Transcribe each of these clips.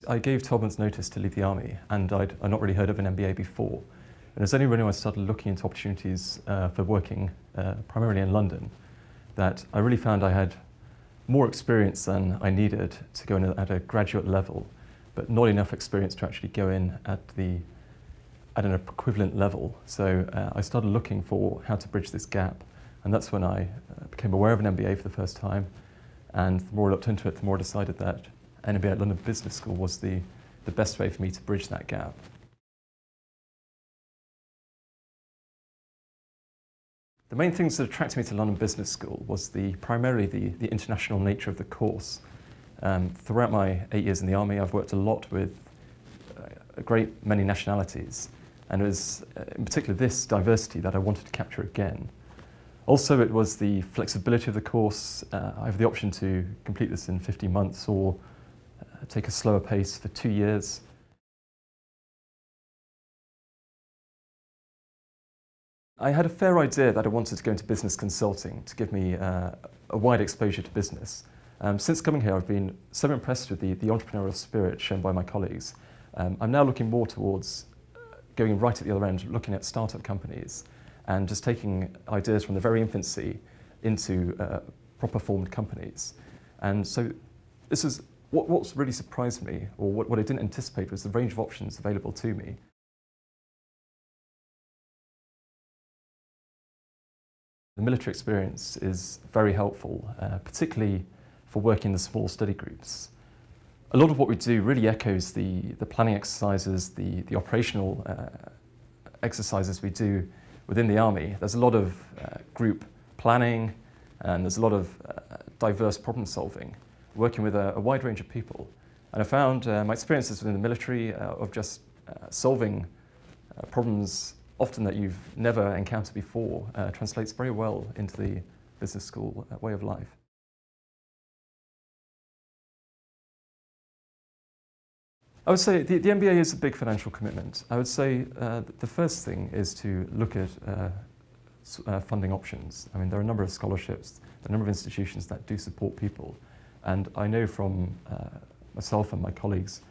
I gave 12 months notice to leave the army, and I'd not really heard of an MBA before. And it was only when I started looking into opportunities for working primarily in London that I really found I had more experience than I needed to go in at a graduate level, but not enough experience to actually go in at an equivalent level. So I started looking for how to bridge this gap, and that's when I became aware of an MBA for the first time. And the more I looked into it, the more I decided that an MBA at London Business School was the best way for me to bridge that gap. The main things that attracted me to London Business School was primarily the international nature of the course. Throughout my 8 years in the army, I've worked a lot with a great many nationalities, and it was in particular this diversity that I wanted to capture again. Also, it was the flexibility of the course. I have the option to complete this in 15 months or take a slower pace for 2 years. I had a fair idea that I wanted to go into business consulting to give me a wide exposure to business. Since coming here, I've been so impressed with the entrepreneurial spirit shown by my colleagues. I'm now looking more towards going right at the other end, looking at startup companies and just taking ideas from the very infancy into proper formed companies. And so this is what's really surprised me, or what I didn't anticipate, was the range of options available to me. The military experience is very helpful, particularly for working in the small study groups. A lot of what we do really echoes the planning exercises, the operational exercises we do within the Army. There's a lot of group planning, and there's a lot of diverse problem solving, working with a wide range of people. And I found my experiences within the military of just solving problems often that you've never encountered before translates very well into the business school way of life. I would say the MBA is a big financial commitment. I would say the first thing is to look at funding options. I mean, there are a number of scholarships, a number of institutions that do support people. And I know from myself and my colleagues,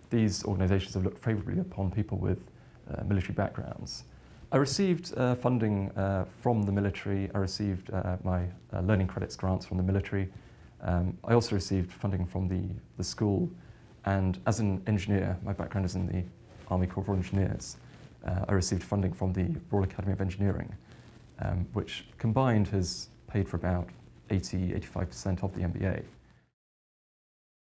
these organisations have looked favourably upon people with military backgrounds. I received funding from the military. I received my learning credits grants from the military. I also received funding from the school. And as an engineer, my background is in the Army Corps of Engineers. I received funding from the Royal Academy of Engineering, which combined has paid for about 80–85% of the MBA.